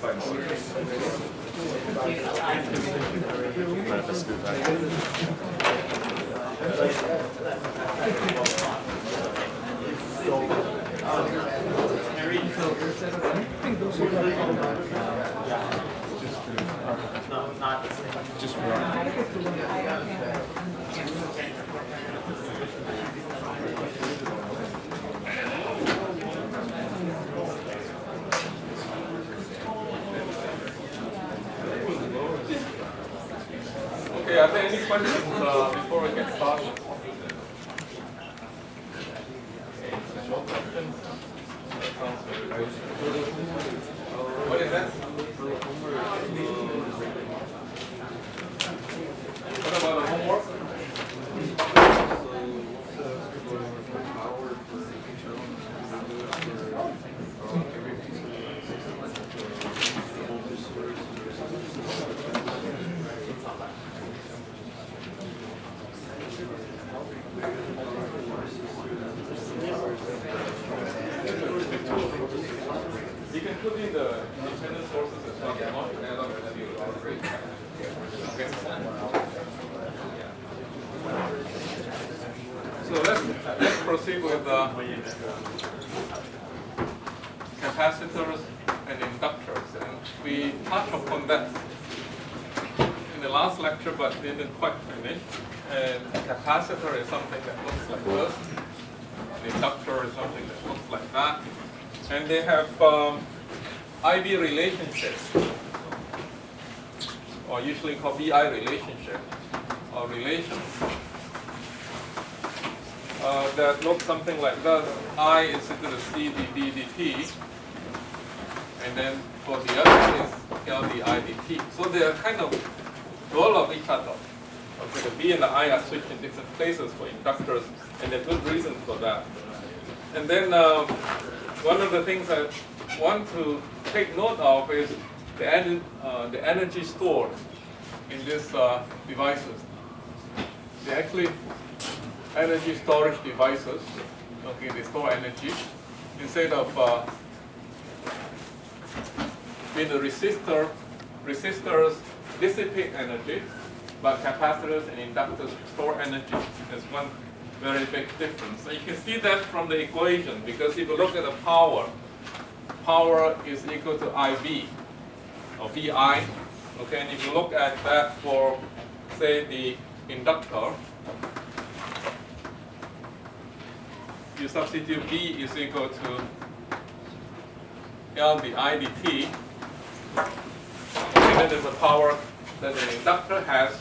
Mind if I scoot back? Just run. Okay, are there any questions before we get started? What is that? What about the homework? You can put in the independent sources as well. You want to add up and then you already. Okay. So let's proceed with capacitors and inductors, and we touched upon that in the last lecture, but didn't quite finish. And capacitor is something that looks like this. The inductor is something that looks like that. And they have IV relationships, or usually called VI relationship, or relations, that look something like that. I is equal to C dV dt, and then for the other is L di dt. So they are kind of dual of each other. Okay, the V and the I are switched in different places for inductors, and there are good reasons for that. And then one of the things I want to take note of is the energy stored in these devices. They're actually energy storage devices. Okay, they store energy instead of being the resistors dissipate energy, but capacitors and inductors store energy. There's one very big difference. So you can see that from the equation, because if you look at the power is equal to IV, or VI. Okay, and if you look at that for, say, the inductor, you substitute V is equal to L di dt. Okay, then there's a power that an inductor has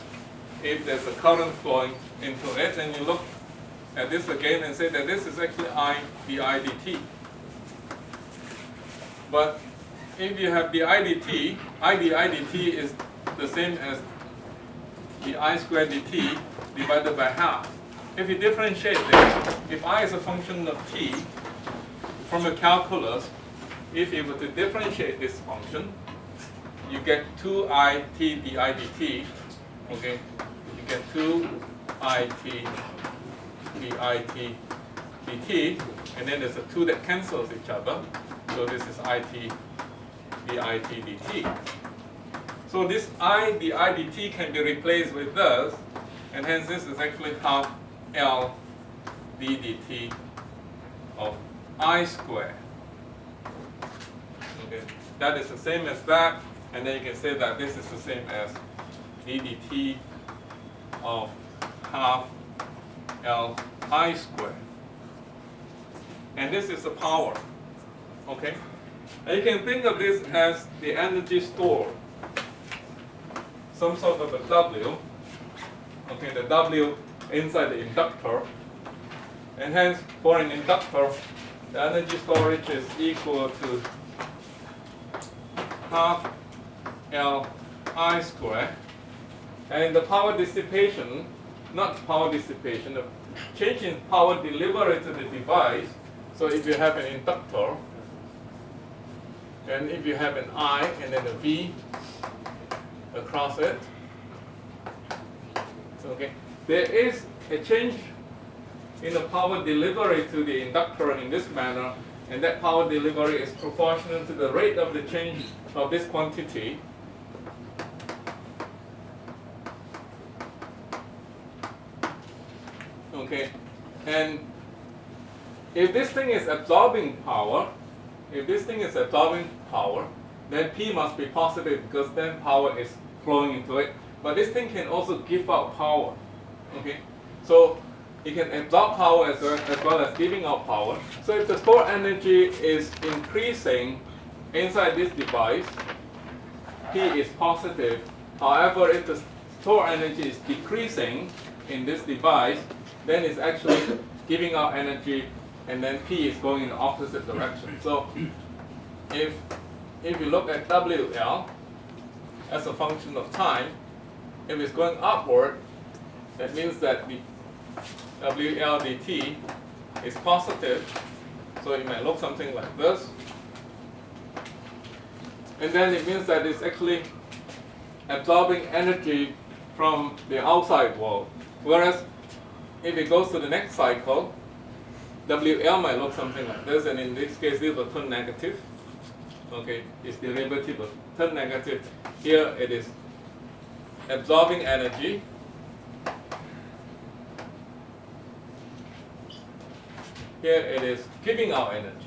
if there's a current flowing into it, and you look at this again and say that this is actually I di dt. But if you have the I di dt is the same as the I squared dt divided by half. If you differentiate this, if I is a function of t from a calculus, if you were to differentiate this function, you get 2I t di dt. Okay, you get 2I t di dt, and then there's a 2 that cancels each other. So this is it di dt. So this I di dt can be replaced with this, and hence this is actually half L d dt of I squared. Okay, that is the same as that, and then you can say that this is the same as d dt of half L I squared. And this is the power. Okay? And you can think of this as the energy stored, some sort of a W. Okay, the W inside the inductor. And hence, for an inductor, the energy storage is equal to half L I squared. And the power dissipation, not power dissipation, the change in power delivery to the device. So if you have an inductor, and if you have an I and then a V across it, okay, there is a change in the power delivery to the inductor in this manner, and that power delivery is proportional to the rate of the change of this quantity. Okay, and if this thing is absorbing power, then P must be positive because then power is flowing into it. But this thing can also give out power. Okay, so it can absorb power as well as giving out power. So if the stored energy is increasing inside this device, P is positive. However, if the stored energy is decreasing in this device, then it's actually giving out energy, and then P is going in the opposite direction. So if you look at WL as a function of time, if it's going upward, that means that the WL dt is positive. So it might look something like this. And then it means that it's actually absorbing energy from the outside world. Whereas if it goes to the next cycle, WL might look something like this, and in this case it will turn negative. Okay, its derivative will turn negative. Here it is absorbing energy. Here it is giving out energy.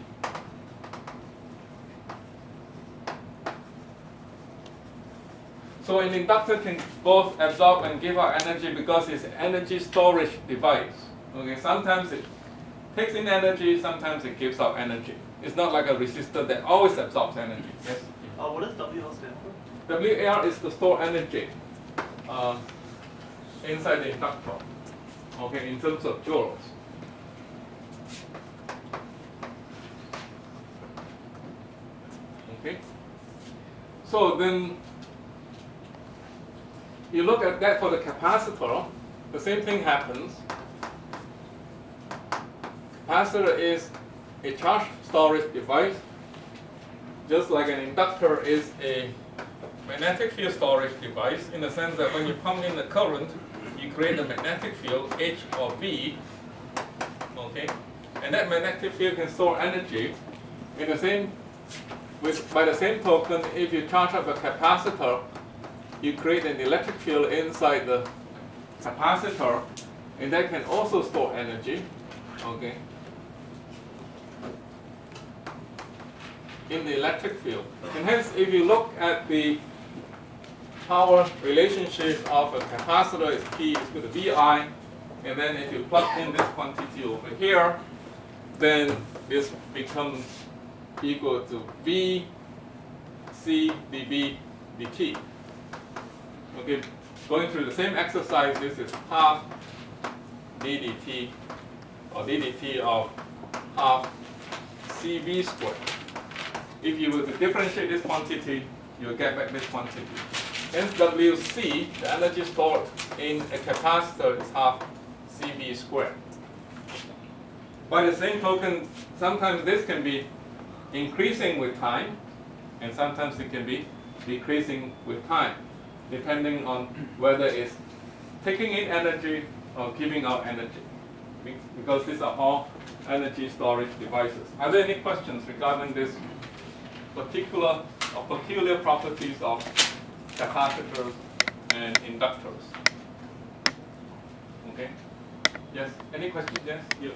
So an inductor can both absorb and give out energy because it's an energy storage device. Okay, sometimes it takes in energy, sometimes it gives out energy. It's not like a resistor that always absorbs energy. Yes? What does WL stand for? WL is the stored energy inside the inductor. Okay, in terms of joules. Okay. So then you look at that for the capacitor, the same thing happens. Capacitor is a charge storage device, just like an inductor is a magnetic field storage device, in the sense that when you pump in the current, you create a magnetic field, H or B, okay? And that magnetic field can store energy. In the same, by the same token, if you charge up a capacitor, you create an electric field inside the capacitor, and that can also store energy, okay, in the electric field. And hence, if you look at the power relationship of a capacitor, is P is equal to VI, and then if you plug in this quantity over here, then this becomes equal to V C dV dt. Okay, going through the same exercise, this is half ddt, or ddt of half CV squared. If you were to differentiate this quantity, you'll get back this quantity. Hence WC, the energy stored in a capacitor, is half CV squared. By the same token, sometimes this can be increasing with time, and sometimes it can be decreasing with time, depending on whether it's taking in energy or giving out energy, because these are all energy storage devices. Are there any questions regarding this particular or peculiar properties of capacitors and inductors? Okay. Yes. Any questions? Yes. Yeah,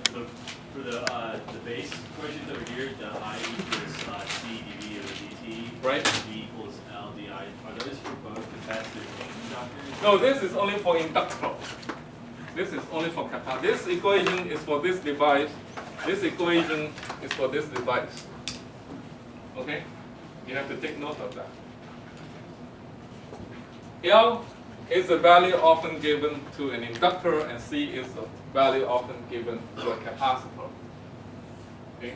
for the base equations over here, the I equals C dV over dt, Right. V equals L di. Are those for both capacitor and inductors? No, this is only for inductor. This is only for capacitor. This equation is for this device. This equation is for this device. Okay? You have to take note of that. L is the value often given to an inductor, and C is the value often given to a capacitor. Okay?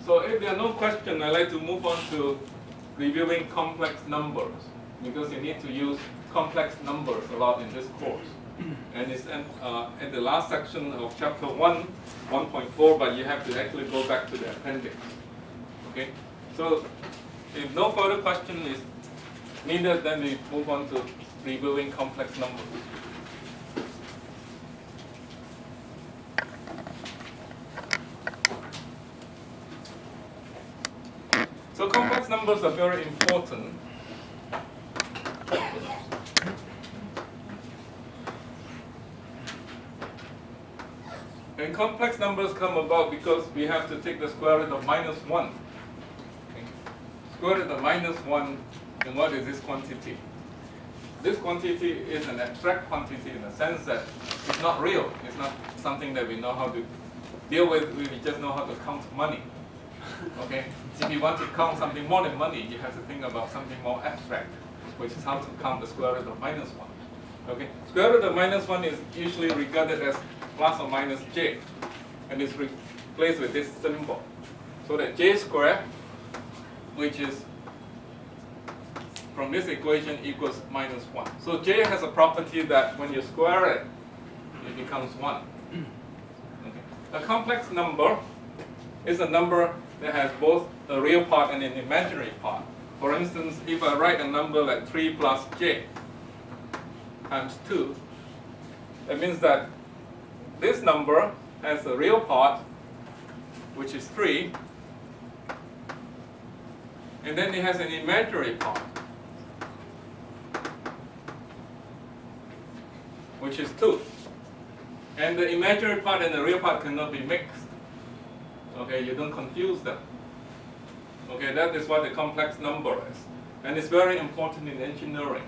So if there are no questions, I'd like to move on to reviewing complex numbers, because you need to use complex numbers a lot in this course. And it's in the last section of chapter 1, 1.4, but you have to actually go back to the appendix. Okay? So if no further question is needed, then we move on to reviewing complex numbers. So complex numbers are very important. And complex numbers come about because we have to take the square root of -1. Okay. Square root of -1, and what is this quantity? This quantity is an abstract quantity in the sense that it's not real. It's not something that we know how to deal with. We just know how to count money. Okay? If you want to count something more than money, you have to think about something more abstract, which is how to count the square root of -1. Okay? Square root of -1 is usually regarded as plus or minus j, and it's replaced with this symbol. So that j squared, which is from this equation, equals -1. So j has a property that when you square it, it becomes 1. Okay. A complex number is a number that has both a real part and an imaginary part. For instance, if I write a number like 3 plus j times 2, that means that this number has a real part, which is 3, and then it has an imaginary part, which is 2. And the imaginary part and the real part cannot be mixed. Okay, you don't confuse them. Okay, that is what the complex number is. And it's very important in engineering.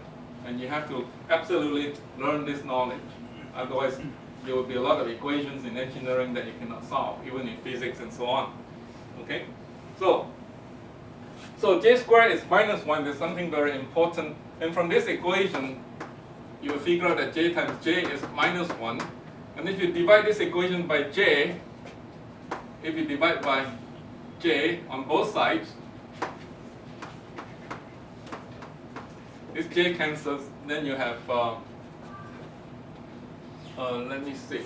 And you have to absolutely learn this knowledge. Otherwise, there will be a lot of equations in engineering that you cannot solve, even in physics and so on. Okay? So j squared is -1. There's something very important. And from this equation, you will figure out that j times j is -1. And if you divide this equation by j, if you divide by j on both sides, this j cancels, then you have, let me see,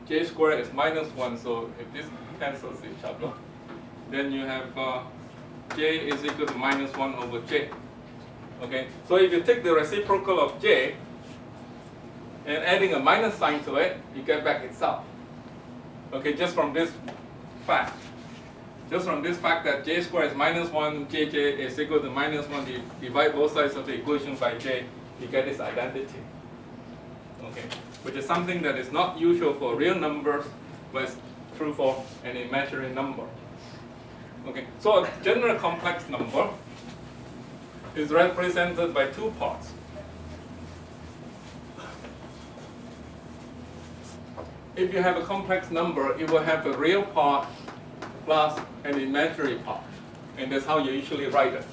j squared is -1, so if this cancels each other, then you have j is equal to -1 over j. Okay, so if you take the reciprocal of j and adding a minus sign to it, you get back itself. Okay, just from this fact. Just from this fact that j squared is -1, jj is equal to -1, you divide both sides of the equation by j, you get this identity. Okay, which is something that is not usual for real numbers, but it's true for an imaginary number. Okay, so a general complex number is represented by two parts. If you have a complex number, it will have a real part plus an imaginary part. And that's how you usually write it.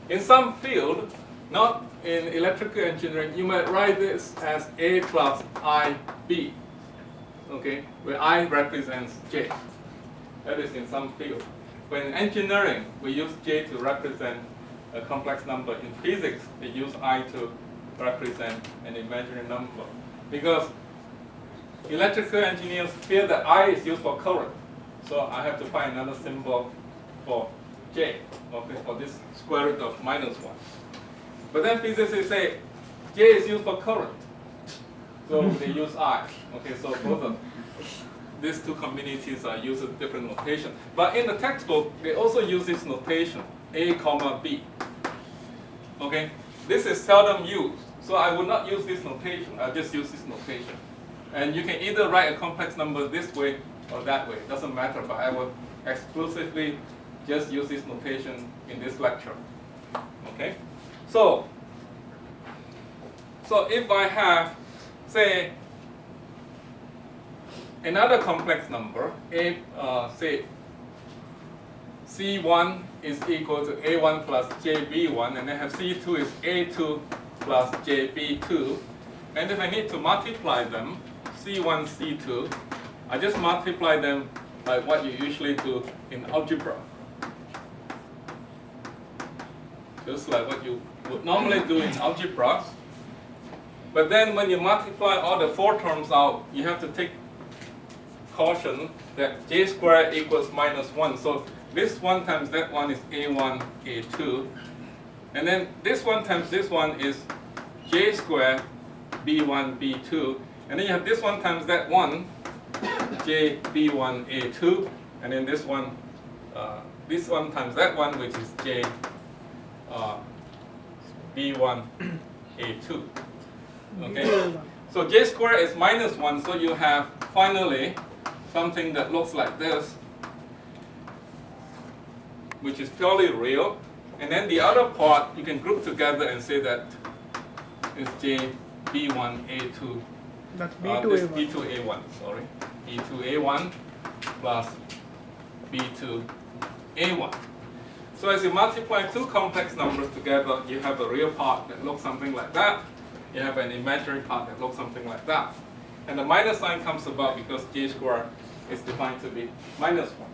In some field, not in electrical engineering, you might write this as A plus IB, okay, where I represents J. That is in some field. But in engineering, we use J to represent a complex number. In physics, they use I to represent an imaginary number. Because electrical engineers feel that I is used for current. So I have to find another symbol for J, okay, for this square root of -1. But then physicists say J is used for current. So they use I. Okay, so both of these two communities are using different notation. But in the textbook, they also use this notation, A comma B. Okay, this is seldom used. So I would not use this notation. I'll just use this notation. And you can either write a complex number this way or that way. It doesn't matter, but I will exclusively just use this notation in this lecture. Okay? So if I have, say, another complex number, say C1 is equal to A1 plus JB1, and I have C2 is A2 plus JB2, and if I need to multiply them, C1, C2, I just multiply them by what you usually do in algebra. Just like what you would normally do in algebra. But then when you multiply all the four terms out, you have to take caution that j squared equals -1. So this one times that one is A1, A2. And then this one times this one is j squared B1, B2. And then you have this one times that one, j B1, A2. And then this one this one times that one, which is j b1 a2. Okay, so j squared is minus 1, so you have finally something that looks like this, which is purely real. And then the other part you can group together and say that is j b1 a2. That's This B2A1. b2a1, sorry, b2a1 plus b2a1. So as you multiply two complex numbers together, you have a real part that looks something like that. You have an imaginary part that looks something like that. And the minus sign comes about because j squared is defined to be minus 1.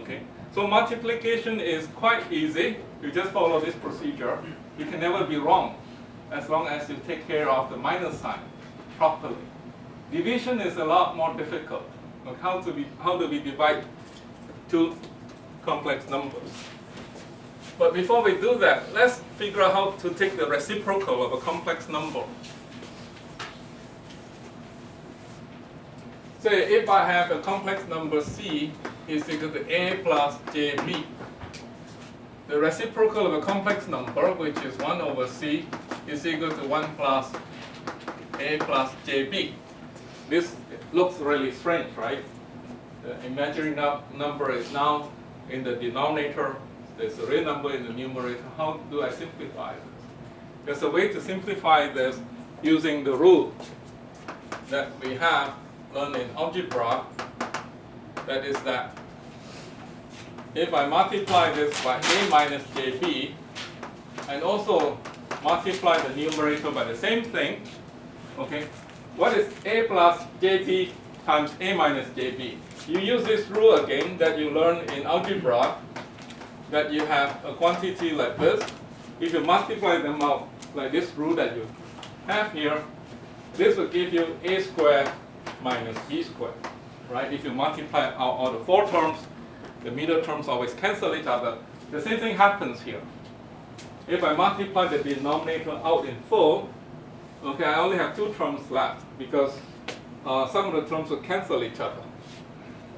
Okay? So multiplication is quite easy. You just follow this procedure. You can never be wrong as long as you take care of the minus sign properly. Division is a lot more difficult. Like how do we divide two complex numbers? But before we do that, let's figure out how to take the reciprocal of a complex number. Say if I have a complex number c is equal to a plus jb. The reciprocal of a complex number, which is 1 over c, is equal to 1 plus a plus jb. This looks really strange, right? The imaginary number is now in the denominator. There's a real number in the numerator. How do I simplify this? There's a way to simplify this using the rule that we have learned in algebra. That is that if I multiply this by a minus jb and also multiply the numerator by the same thing, okay, what is a plus jb times a minus jb? You use this rule again that you learned in algebra, that you have a quantity like this. If you multiply them out like this rule that you have here, this will give you a squared minus b squared, right? If you multiply out all the four terms, the middle terms always cancel each other. The same thing happens here. If I multiply the denominator out in full, okay, I only have two terms left because some of the terms will cancel each other.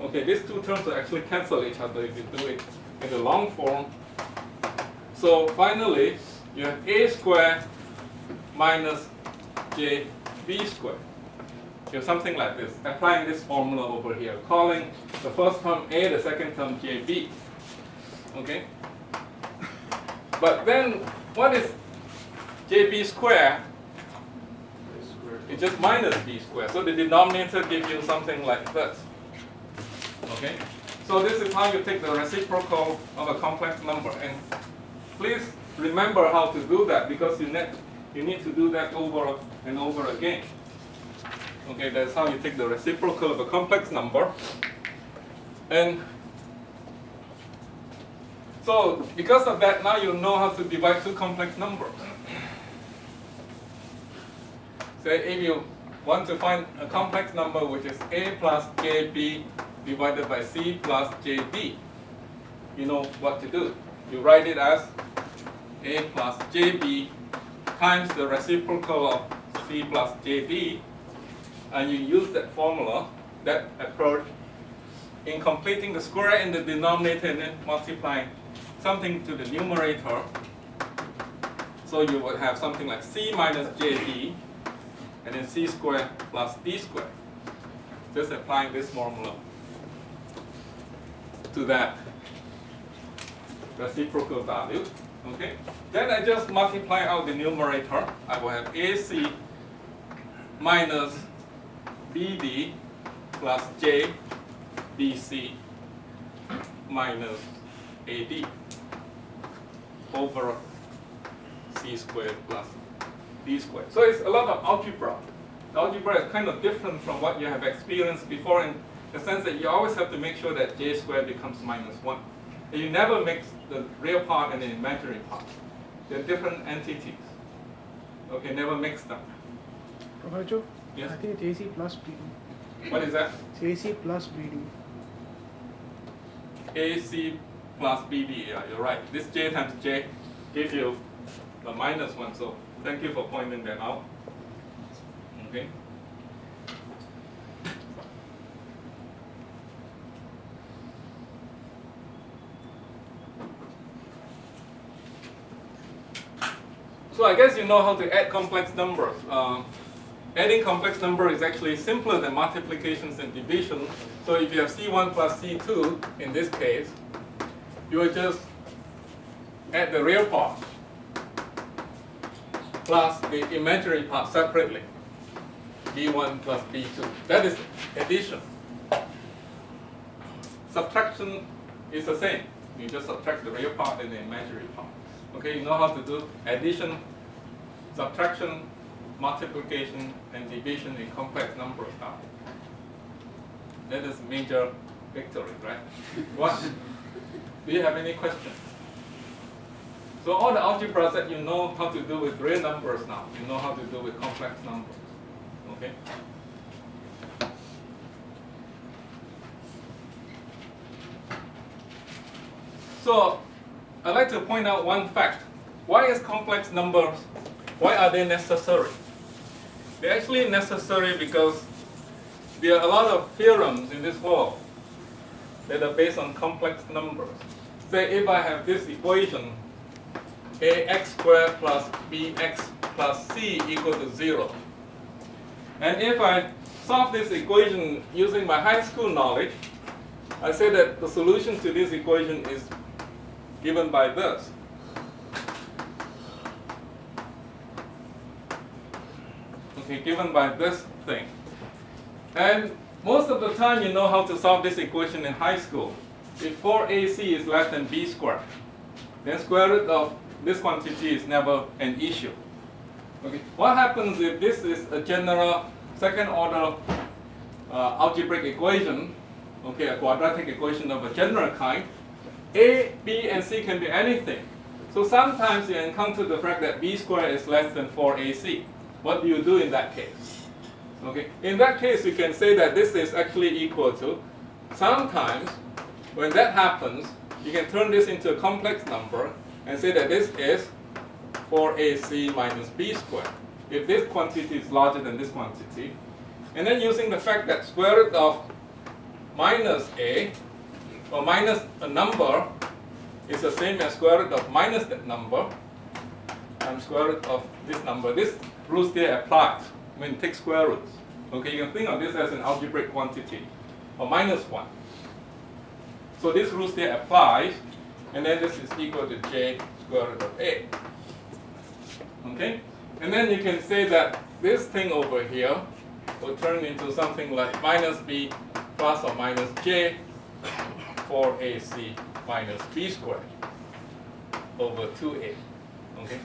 Okay, these two terms will actually cancel each other if you do it in the long form. So finally, you have a squared minus jb squared. You have something like this. Applying this formula over here, calling the first term a, the second term jb. Okay? But then, what is jb squared? It's just minus b squared. So the denominator gives you something like this. Okay? So this is how you take the reciprocal of a complex number. And please remember how to do that, because you need to do that over and over again. Okay, that's how you take the reciprocal of a complex number. And so because of that, now you know how to divide two complex numbers. So if you want to find a complex number which is a plus jb divided by c plus jd, you know what to do. You write it as a plus jb times the reciprocal of c plus jd, and you use that formula, that approach, in completing the square in the denominator and then multiplying something to the numerator. So you would have something like c minus jd and then c squared plus d squared. Just applying this formula to that reciprocal value. Okay? Then I just multiply out the numerator. I will have ac minus bd plus j bc minus ad over c squared plus d squared. So it's a lot of algebra. The algebra is kind of different from what you have experienced before in the sense that you always have to make sure that j squared becomes minus 1. And you never mix the real part and the imaginary part. They're different entities. Okay, never mix them. Professor? Yes? I think it's AC plus BD. What is that? It's AC plus BD. AC plus BD, yeah, you're right. This j times j gives you the minus 1, so thank you for pointing that out. Okay. I guess you know how to add complex numbers. Adding complex number is actually simpler than multiplications and division. So if you have C1 plus C2, in this case, you will just add the real part plus the imaginary part separately. B1 plus B2. That is addition. Subtraction is the same. You just subtract the real part and the imaginary part. Okay, you know how to do addition, subtraction, multiplication, and division in complex numbers now. That is major victory, right? What? Do you have any questions? So all the algebras that you know how to do with real numbers now, you know how to do with complex numbers. Okay? So I'd like to point out one fact. Why is complex numbers, why are they necessary? They're actually necessary because there are a lot of theorems in this world that are based on complex numbers. Say if I have this equation, ax squared plus bx plus c equal to 0. And if I solve this equation using my high school knowledge, I say that the solution to this equation is given by this. Okay, given by this thing. And most of the time you know how to solve this equation in high school. If 4ac is less than b squared, then square root of this quantity is never an issue. Okay, what happens if this is a general second order algebraic equation, okay, a quadratic equation of a general kind? A, b, and c can be anything. So sometimes you encounter the fact that b squared is less than 4ac. What do you do in that case? Okay, in that case you can say that this is actually equal to, sometimes when that happens, you can turn this into a complex number and say that this is 4ac minus b squared. If this quantity is larger than this quantity, and then using the fact that square root of minus a, or minus a number, is the same as square root of minus that number, times square root of this number. This rule there applies when you take square roots. Okay, you can think of this as an algebraic quantity, or minus 1. So this rule there applies, and then this is equal to j square root of a. Okay? And then you can say that this thing over here will turn into something like minus b plus or minus j 4ac minus b squared over 2a. Okay?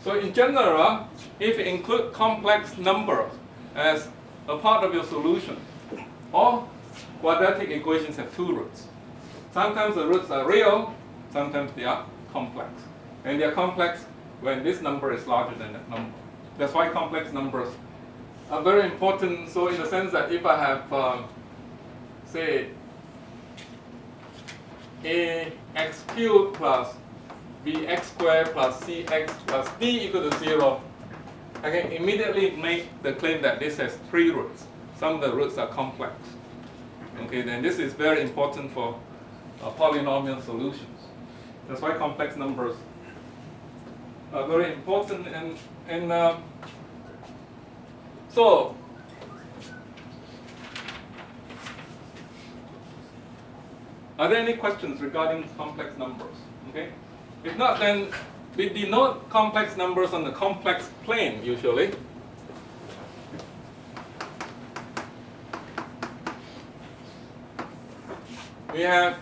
So in general, if you include complex numbers as a part of your solution, all quadratic equations have two roots. Sometimes the roots are real, sometimes they are complex. And they are complex when this number is larger than that number. That's why complex numbers are very important. So in the sense that if I have, say, ax cubed plus bx squared plus cx plus d equal to 0, I can immediately make the claim that this has 3 roots. Some of the roots are complex. Okay, then this is very important for polynomial solutions. That's why complex numbers are very important. And so, are there any questions regarding complex numbers? Okay. If not, then we denote complex numbers on the complex plane usually. We have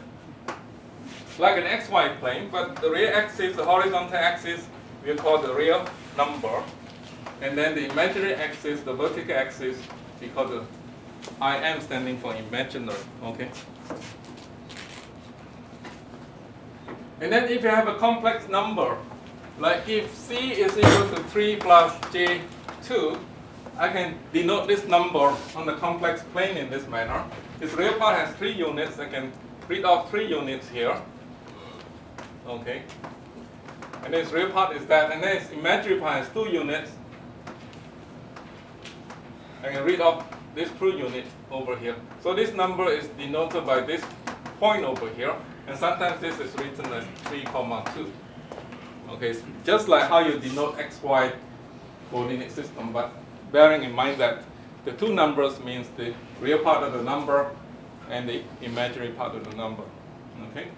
like an xy plane, but the real axis, the horizontal axis, we call the real number. And then the imaginary axis, the vertical axis, we call the IM standing for imaginary. Okay. And then if you have a complex number, like if c is equal to 3 plus j2, I can denote this number on the complex plane in this manner. Its real part has 3 units. I can read off 3 units here. Okay. And its real part is that. And then its imaginary part has 2 units. I can read off this 2 unit over here. So this number is denoted by this point over here. And sometimes this is written as 3, 2. Okay, just like how you denote xy coordinate system, but bearing in mind that the two numbers means the real part of the number and the imaginary part of the number. Okay?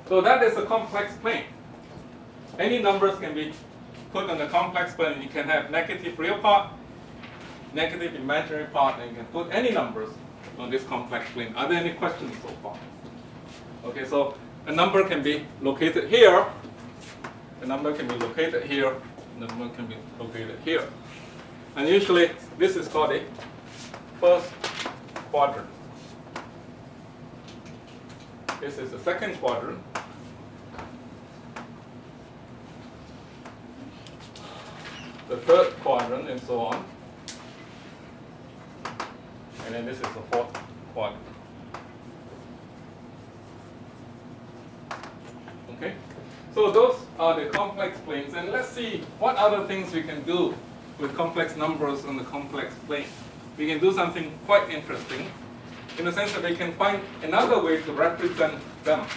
So that is a complex plane. Any numbers can be put on the complex plane. You can have negative real part, negative imaginary part, and you can put any numbers on this complex plane. Are there any questions so far? Okay, so a number can be located here, a number can be located here, a number can be located here. And usually this is called a first quadrant. This is the second quadrant. The third quadrant, and so on. And then this is the fourth quadrant. Okay? So those are the complex planes. And let's see what other things we can do with complex numbers on the complex plane. We can do something quite interesting in the sense that we can find another way to represent them.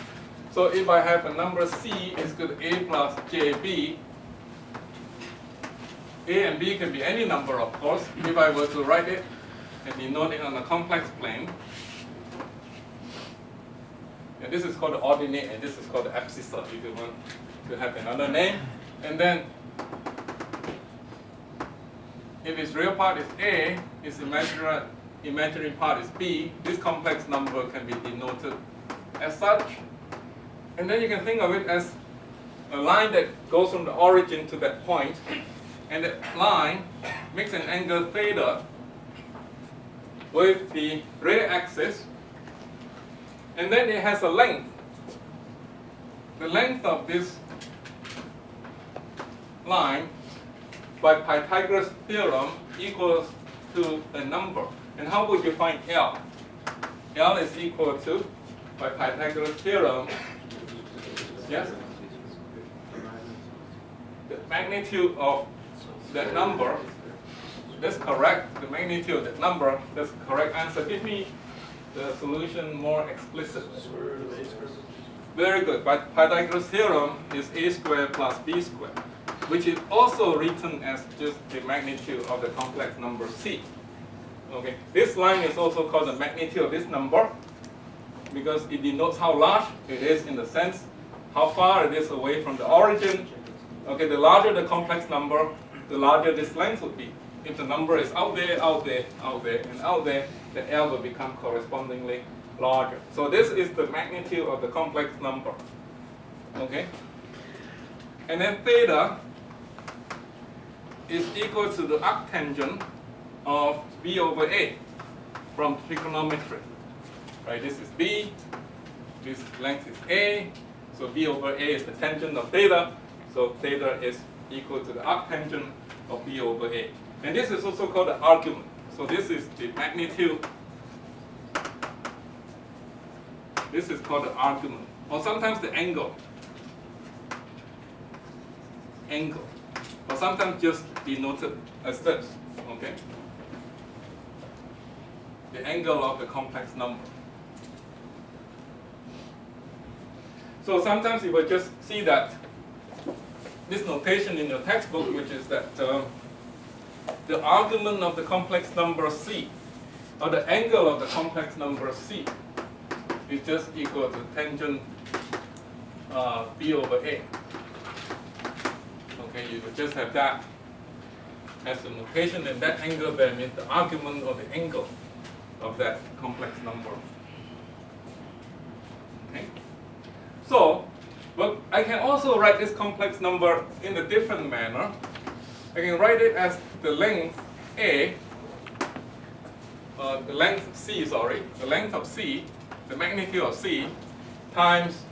So if I have a number C is equal to A plus JB, A and B can be any number, of course. If I were to write it and denote it on a complex plane, and this is called the ordinate, and this is called the abscissa, if you want to have another name. And then, if its real part is A, its imaginary part is B, this complex number can be denoted as such. And then you can think of it as a line that goes from the origin to that point. And that line makes an angle theta with the real axis, and then it has a length. The length of this line by Pythagoras theorem equals to a number. And how would you find L? L is equal to, by Pythagoras theorem, yes, the magnitude of that number. That's correct. The magnitude of that number, that's the correct answer. Give me the solution more explicit. Very good. But Pythagoras theorem is a squared plus b squared, which is also written as just the magnitude of the complex number c. Okay. This line is also called the magnitude of this number because it denotes how large it is in the sense how far it is away from the origin. Okay. The larger the complex number, the larger this length would be. If the number is out there, out there, out there, and out there, the L will become correspondingly larger. So this is the magnitude of the complex number. Okay? And then theta is equal to the arctangent of B over A from trigonometry. Right? This is B, this length is A, so B over A is the tangent of theta, so theta is equal to the arctangent of B over A. And this is also called the argument. So this is the magnitude. This is called the argument. Or sometimes the angle. Angle. Or sometimes just denoted as this. Okay? The angle of the complex number. So sometimes you will just see that this notation in your textbook, which is that the argument of the complex number c, or the angle of the complex number c, is just equal to tangent b over a. Okay, you would just have that as the notation, and that angle there means the argument or the angle of that complex number. Okay, so. But I can also write this complex number in a different manner. I can write it as the length A, the length C, sorry, the length of C, the magnitude of C, times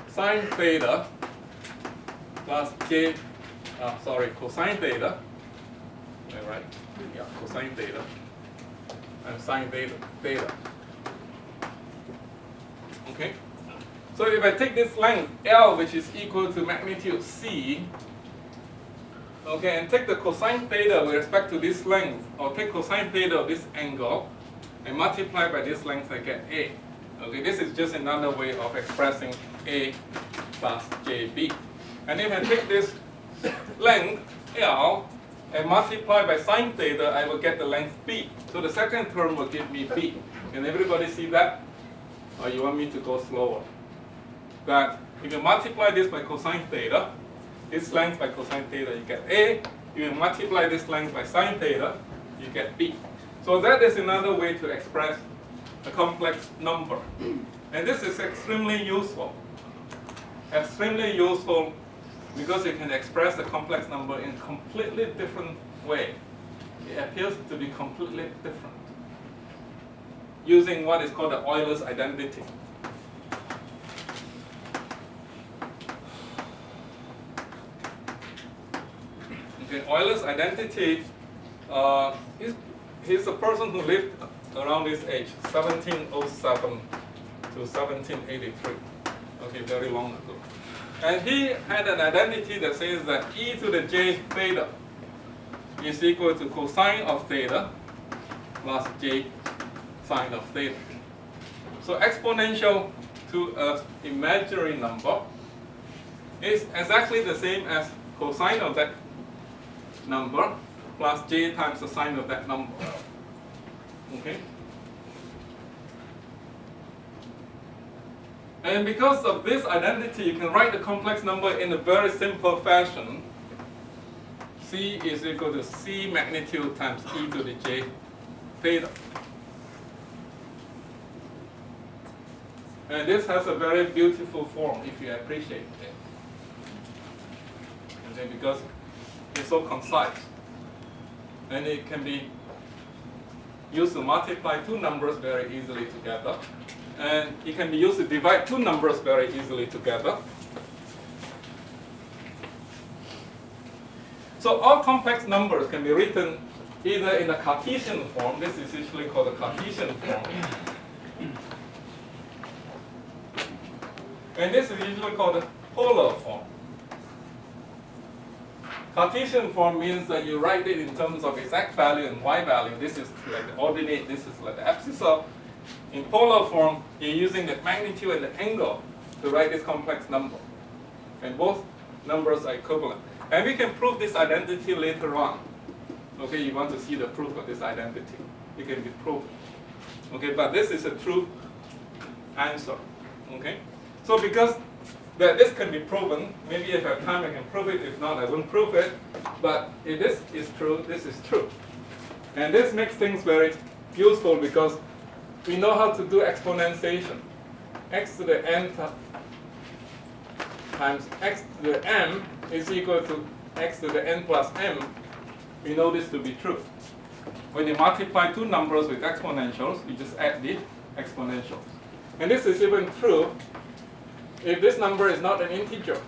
sine theta plus j, cosine theta, am I right? Yeah, cosine theta, and sine theta. Okay, so if I take this length L, which is equal to magnitude C, okay, and take the cosine theta with respect to this length, or take cosine theta of this angle, and multiply by this length, I get A. Okay, this is just another way of expressing A plus JB. And if I take this length L and multiply by sine theta, I will get the length B. So the second term will give me B. Can everybody see that? Or you want me to go slower? That if you multiply this by cosine theta, this length by cosine theta, you get A. If you multiply this length by sine theta, you get B. So that is another way to express a complex number. And this is extremely useful. Extremely useful because you can express a complex number in a completely different way. It appears to be completely different using what is called the Euler's identity. Okay, Euler's identity, he's a person who lived around this age, 1707 to 1783. Okay, very long ago. And he had an identity that says that e to the j theta is equal to cosine of theta plus j sine of theta. So exponential to an imaginary number is exactly the same as cosine of that number plus j times the sine of that number. Okay? And because of this identity, you can write the complex number in a very simple fashion. C is equal to C magnitude times e to the j theta. And this has a very beautiful form if you appreciate it. Okay, because it's so concise. And it can be used to multiply two numbers very easily together. And it can be used to divide two numbers very easily together. So all complex numbers can be written either in a Cartesian form. This is usually called the Cartesian form. And this is usually called the polar form. Cartesian form means that you write it in terms of its x value and y value. This is like the ordinate, this is like the abscissa. In polar form, you're using the magnitude and the angle to write this complex number. And both numbers are equivalent. And we can prove this identity later on. Okay, you want to see the proof of this identity. It can be proved. Okay, but this is a true answer. Okay? So because that this can be proven, maybe if I have time I can prove it, if not I won't prove it. But if this is true, this is true. And this makes things very useful because we know how to do exponentiation. X to the n times x to the m is equal to x to the n plus m. We know this to be true. When you multiply two numbers with exponentials, you just add the exponentials. And this is even true if this number is not an integer.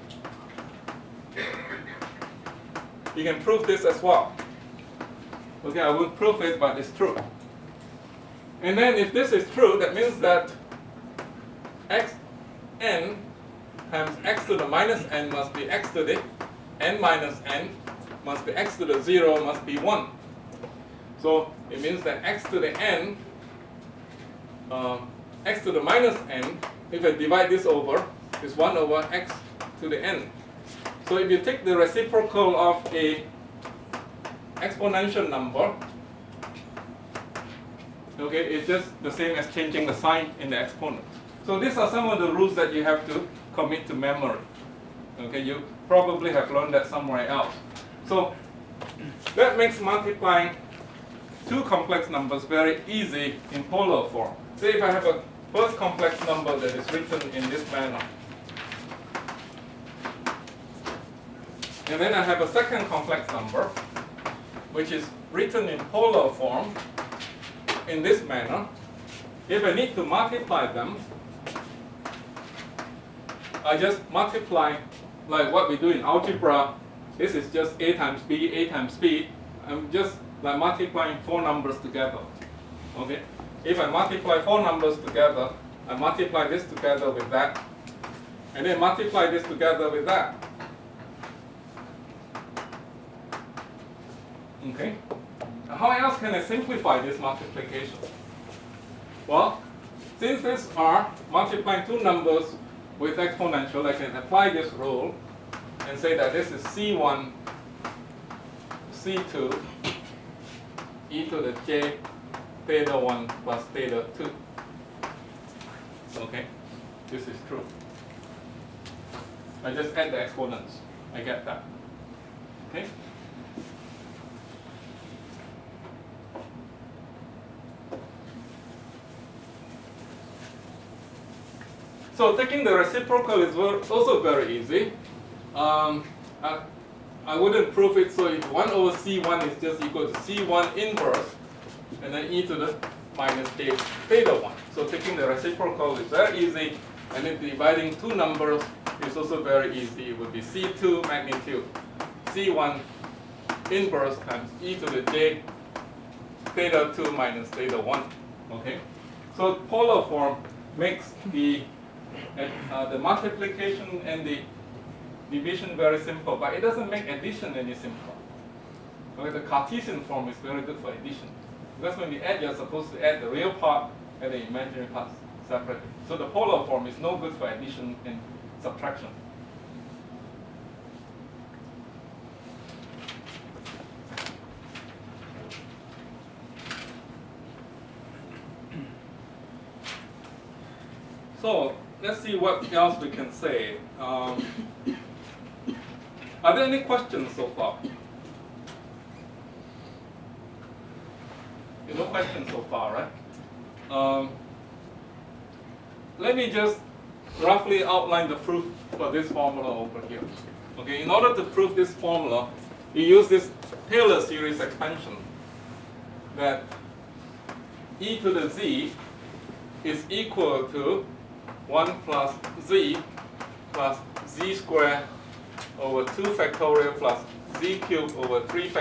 You can prove this as well. Okay, I won't prove it, but it's true. And then if this is true, that means that xn times x to the minus n must be x to the n minus n must be x to the 0 must be 1. So it means that x to the n, x to the minus n, if I divide this over, is 1 over x to the n. So if you take the reciprocal of a exponential number, okay, it's just the same as changing the sign in the exponent. So these are some of the rules that you have to commit to memory. Okay, you probably have learned that somewhere else. So that makes multiplying two complex numbers very easy in polar form. Say if I have a first complex number that is written in this manner, and then I have a second complex number which is written in polar form in this manner. If I need to multiply them, I just multiply like what we do in algebra. This is just a times b. I'm just like multiplying four numbers together. Okay? If I multiply four numbers together, I multiply this together with that, and then multiply this together with that. Okay? How else can I simplify this multiplication? Well, since these are multiplying two numbers with exponential, I can apply this rule and say that this is C1, C2, e to the j theta 1 plus theta 2. Okay, this is true. I just add the exponents. I get that. Okay? So taking the reciprocal is also very easy. I wouldn't prove it, so if 1 over C1 is just equal to C1 inverse, and then e to the minus j theta 1. So taking the reciprocal is very easy, and then dividing two numbers is also very easy. It would be C2 magnitude C1 inverse times e to the j theta 2 minus theta 1. Okay? So polar form makes the multiplication and the division very simple, but it doesn't make addition any simpler. Okay, the Cartesian form is very good for addition. Because when you add, you're supposed to add the real part and the imaginary part separately. So the polar form is no good for addition and subtraction. So let's see what else we can say. Are there any questions so far? No questions so far, right? Let me just roughly outline the proof for this formula over here. Okay, in order to prove this formula, you use this Taylor series expansion that e to the z is equal to 1 plus z plus z squared over 2 factorial plus z cubed over 3 factorial.